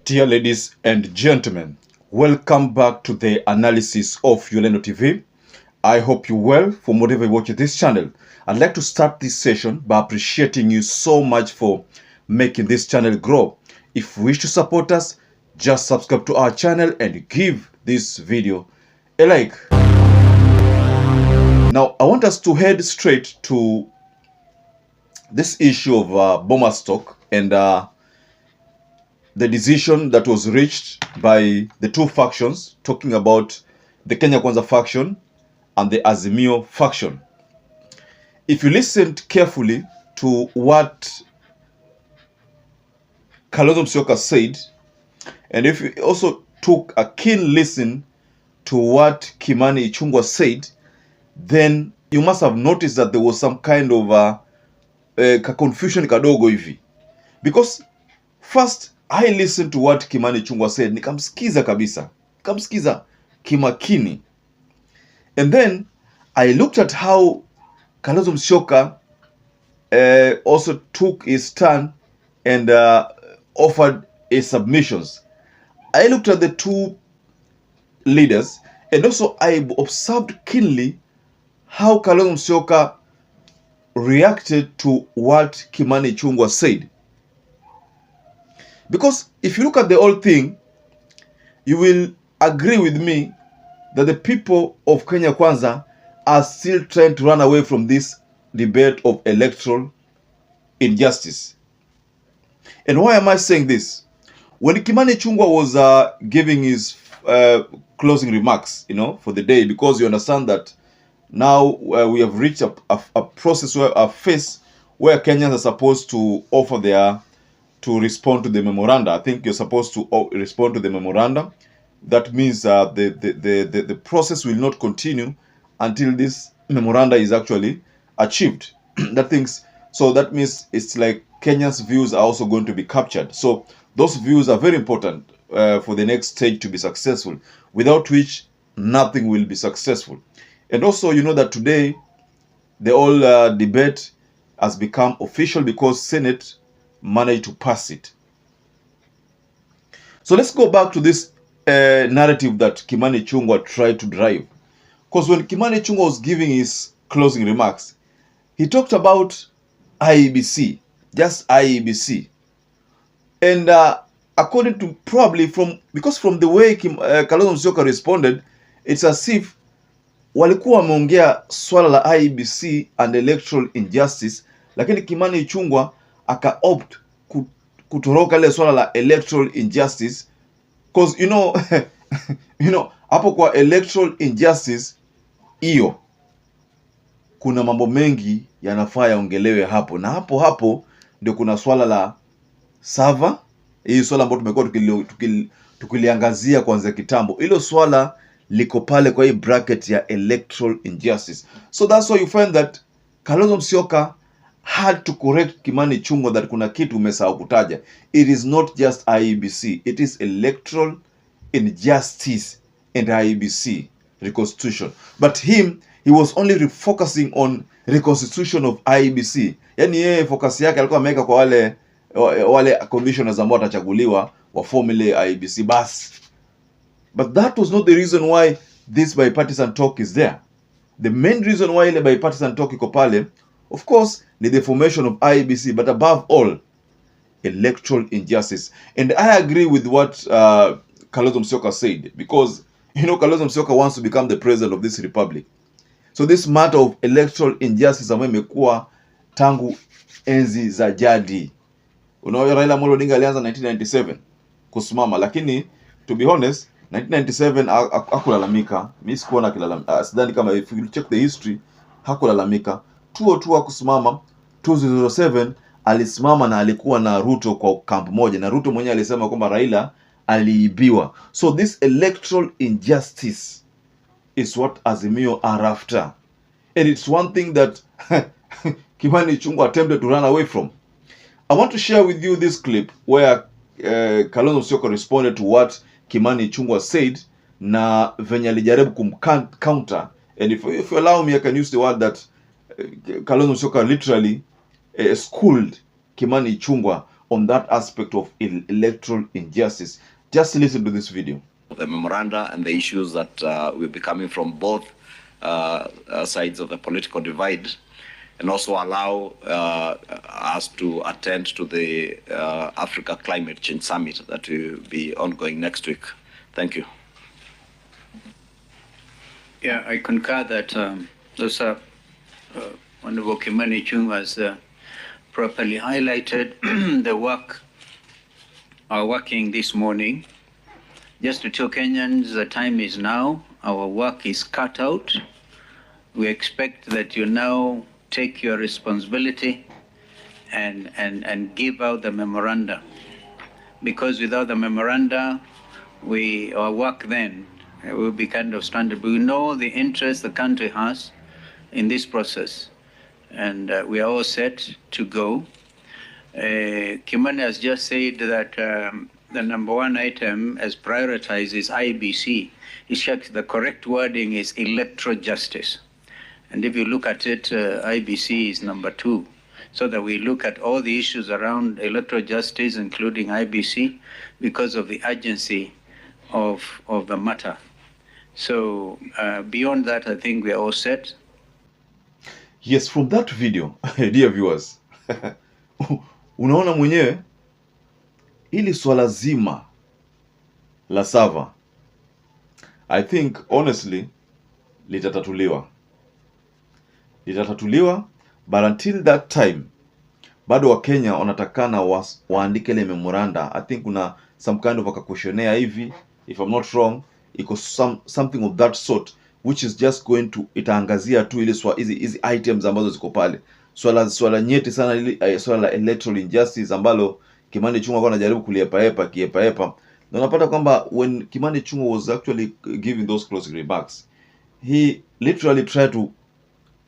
Dear ladies and gentlemen, welcome back to the analysis of YOLENO TV. I hope you're well from whatever you watch this channel. I'd like to start this session by appreciating you so much for making this channel grow. If you wish to support us, just subscribe to our channel and give this video a like. Now, I want us to head straight to this issue of BOMAS stock and the decision that was reached by the two factions, talking about the Kenya Kwanza faction and the Azimio faction. If you listened carefully to what Kalonzo said, and if you also took a keen listen to what Kimani Ichungwa said, then you must have noticed that there was some kind of confusion kadogo hivi. Because first, I listened to what Kimani Ichungwa said, nikamsikiza kabisa, nikamsikiza kimakini. And then I looked at how Kalonzo Musyoka also took his turn and offered his submissions. I looked at the two leaders, and also I observed keenly how Kalonzo Musyoka reacted to what Kimani Ichungwa said. Because if you look at the whole thing, you will agree with me that the people of Kenya Kwanza are still trying to run away from this debate of electoral injustice. And why am I saying this? When Kimani Ichungwa was giving his closing remarks, for the day, because you understand that now we have reached a process, a phase where Kenyans are supposed to offer to respond to the memoranda. I think you're supposed to respond to the memoranda. That means the process will not continue until this memoranda is actually achieved. So that means it's like Kenyans' views are also going to be captured. So those views are very important for the next stage to be successful, without which nothing will be successful. And also, you know that today the whole debate has become official because Senate managed to pass it. So let's go back to this narrative that Kimani Ichungwa tried to drive. Because when Kimani Ichungwa was giving his closing remarks, he talked about IEBC, just IEBC. And according to because from the way Kalonzo Musyoka responded, it's as if walikuwa wameongea swala la IEBC and electoral injustice, lakini Kimani Ichungwa aka-opt kutoroka ile swala la electoral injustice, because hapo kwa electoral injustice hiyo kuna mambo mengi yanafaa yaongelewe hapo, na hapo ndio kuna swala la sava, hii swala ambalo tumekuwa tukiliangazia kwanza kitambo. Hilo swala liko pale kwa hii bracket ya electoral injustice. So that's why you find that Kalonzo Musyoka had to correct Kimani Ichungwa that kuna kitu umesahau kutaja. It is not just IEBC, it is electoral injustice and IEBC reconstitution. But he was only refocusing on reconstitution of IEBC. Yani yeye focus yake alikuwa ameweka kwa wale commissioners ambao watachaguliwa wa formula IEBC bas. But that was not the reason why this bipartisan talk is there. The main reason why ile bipartisan talk iko pale, of course, ni the formation of IEBC, but above all, electoral injustice. And I agree with what Kalonzo Musyoka said, because Kalonzo Musyoka wants to become the president of this republic. So this matter of electoral injustice ambayo imekuwa tangu enzi za jadi. Raila Amolo Odinga alianza 1997 kusimama, lakini to be honest 1997 hakulalamika. Mimi sikuona kilalamika. Sidhani kama if you check the history hakulalamika. 2002 kusimama, 2007 alisimama na alikuwa na RUTO kwa kampu moja, na RUTO mwenyewe alisema kwamba Raila aliibiwa. So this electoral injustice is what Azimio are after, and it's one thing that Kimani Ichungwa attempted to run away from. I want to share with you this clip where Kalonzo Musyoka responded to what Kimani Ichungwa said na venye alijaribu kumcounter. And if you allow me, I can use the word that Kalonzo Musyoka literally schooled Kimani Ichungwa on that aspect of electoral injustice. Just listen to this video. The memoranda and the issues that will be coming from both sides of the political divide, and also allow us to attend to the Africa Climate Change Summit that will be ongoing next week. Thank you. Yeah, I concur that those are Honorable Kimani Ichungwa has properly highlighted the work are working this morning. Just to tell Kenyans, the time is now. Our work is cut out. We expect that you now take your responsibility and give out the memoranda. Because without the memoranda, our work then will be kind of stranded. We know the interest the country has in this process, and we are all set to go. Kimani has just said that the number one item as prioritized is IEBC. The correct wording is electoral justice. And if you look at it, IEBC is number 2. So that we look at all the issues around electoral justice, including IEBC, because of the urgency of the matter. So beyond that, I think we are all set. Yes, from that video, dear viewers, unaona mwenyewe hili swala zima la SAVA, I think honestly litatatuliwa, but until that time bado wa Kenya wanatakana waandike ile memoranda. I think kuna some kind of a questionnaire hivi, if I'm not wrong, iko something of that sort, which is just going to itaangazia tu ile hizi items ambazo ziko pale, swala nyeti sana ile swala la electoral injustice ambalo Kimani Ichungwa alikuwa anajaribu kiepa. Na unapata kwamba when Kimani Ichungwa was actually giving those closing remarks, he literally tried to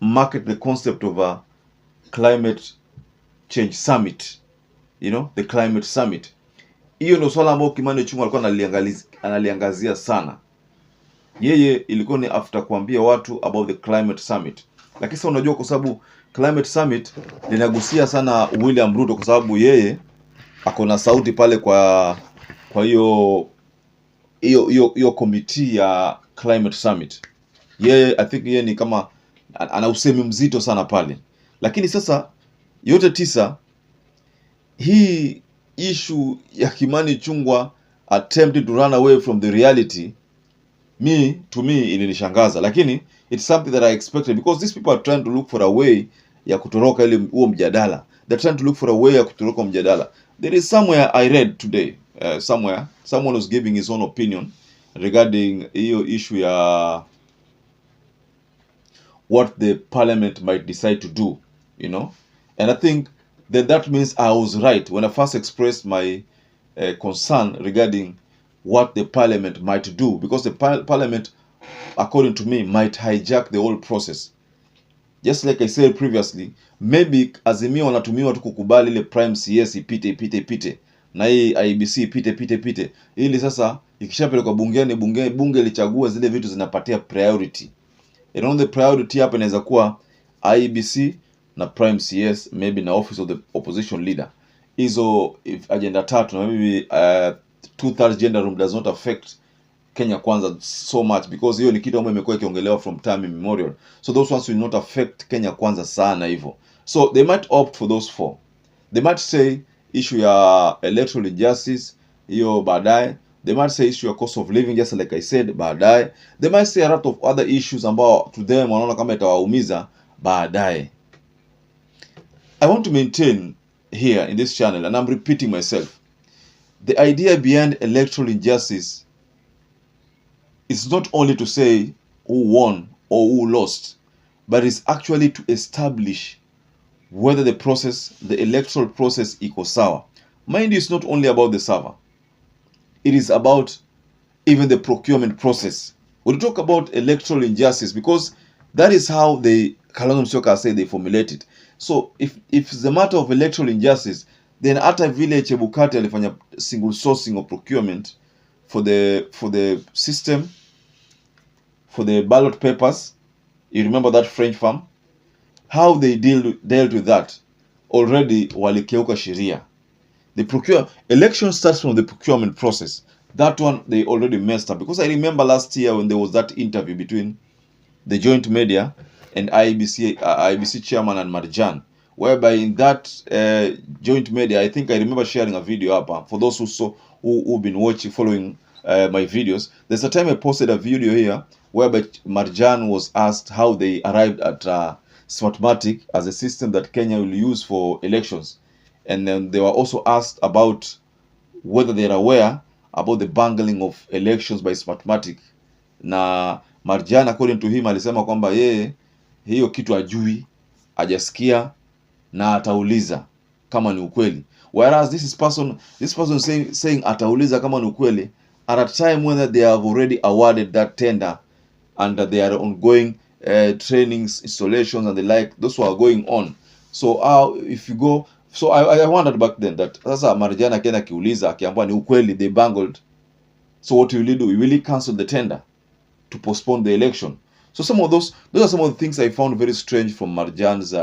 market the concept of a climate change summit, you know, the climate summit. Hiyo ndio swala ambalo Kimani Ichungwa alikuwa analiangazia sana. Yeye ilikuwa ni after kuambia watu about the climate summit. Lakini sasa unajua, kwa sababu climate summit linagusia sana William RUTO, kwa sababu yeye ako na sauti pale kwa hiyo committee ya climate summit. Yeye I think yeye ni kama ana usemi mzito sana pale. Lakini sasa yote tisa, hii issue ya Kimani Ichungwa attempting to run away from the reality, to me ilinishangaza, lakini it's something that I expected, because these people are trying to look for a way ya kutoroka ile huo mjadala. They're trying to look for a way ya kutoroka mjadala. There is somewhere I read today, somewhere someone was giving his own opinion regarding hiyo issue ya what the parliament might decide to do, you know, and I think that means I was right when I first expressed my concern regarding what the parliament might do, because the parliament, according to me, might hijack the whole process. Just like I said previously, maybe Azimio wanatumiwa tu kukubali ile prime CS ipite na hii IEBC ipite ili sasa ikishapelekwa bungeni, bunge lichagua zile vitu zinapatia priority. And on the priority hapa inaweza kuwa IEBC na prime CS, maybe na office of the opposition leader. Hizo agenda tatu, na maybe 2/3 gender room does not affect Kenya Kwanza so much, because hiyo ni kitu ambayo imekuwa ikiongelewa from time immemorial. So those ones will not affect Kenya Kwanza sana hivyo. So they might opt for those 4. They might say issue ya electoral injustice, hiyo baadaye. They might say issue ya cost of living, just like I said, baadaye. They might say a lot of other issues ambao to them wanaona kama itawaumiza baadaye. I want to maintain here in this channel, and I'm repeating myself, the idea behind electoral injustice is not only to say who won or who lost, but it's actually to establish whether the electoral process equals sawa. Mind you, it's not only about the SAVA. It is about even the procurement process. We'll talk about electoral injustice because that is how Kalonzo say they formulate it. So if it's a matter of electoral injustice, then hata vile Chebukati alifanya single sourcing of procurement for the system, for the ballot papers, you remember that French firm, how they dealt with that, already walikeuka sheria. election starts from the procurement process. That one they already messed up, because I remember last year when there was that interview between the joint media and IEBC chairman and Marjan, whereby in that joint media, I think I remember sharing a video up. For those who've been following my videos, there's a time I posted a video here whereby Marjan was asked how they arrived at SMARTMATEC as a system that Kenya will use for elections, and then they were also asked about whether they are aware about the bungling of elections by SMARTMATEC. Na Marjan, according to him, alisema kwamba yeye hiyo kitu ajui, hajasikia na atauliza kama ni ukweli. Whereas this person saying atauliza kama ni ukweli at a time when they have already awarded that tender and they are ongoing trainings, installations and the like, those who are going on. So if you go, so I wondered back then that sasa Marjan akienda akiuliza akiambiwa ni ukweli they bungled, so what will he do? Will he cancel the tender to postpone the election? So those are some of the things I found very strange from Marjan's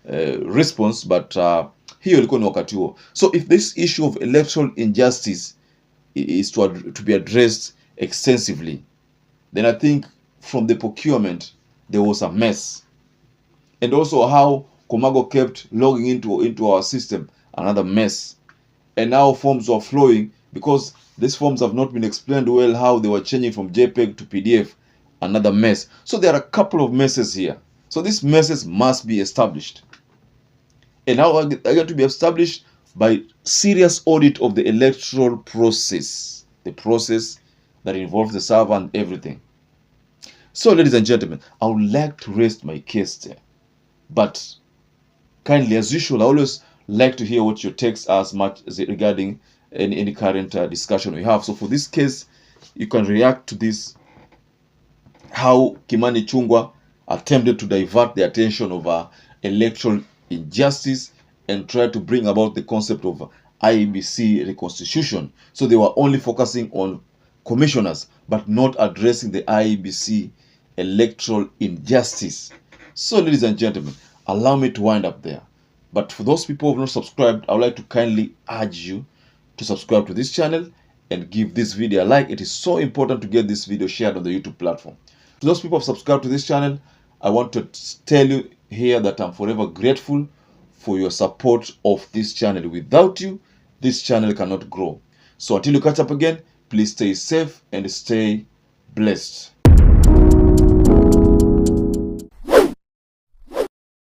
response, but hiyo ilikuwa ni wakati huo. So if this issue of electoral injustice is to be addressed extensively, then I think from the procurement there was a mess, and also how CAMARGO kept logging into our system, another mess. And now forms were flowing because these forms have not been explained well, how they were changing from JPEG to PDF, another mess. So there are a couple of messes here. So these messes must be established. And how are going to be established? By serious audit of the electoral process, the process that involves the server and everything. So ladies and gentlemen, I would like to rest my case there, but kindly, as usual, I always like to hear what your takes are as much as regarding any current discussion we have. So for this case, you can react to this, how Kimani Ichungwa attempted to divert the attention of electoral injustice and try to bring about the concept of IEBC reconstitution. So they were only focusing on commissioners, but not addressing the IEBC electoral injustice. So ladies and gentlemen, allow me to wind up there. But for those people who have not subscribed, I would like to kindly urge you to subscribe to this channel and give this video a like. It is so important to get this video shared on the YouTube platform. To those people who have subscribed to this channel, I want to tell you here that I'm forever grateful for your support of this channel. Without you, this channel cannot grow. So until you catch up again, please stay safe and stay blessed.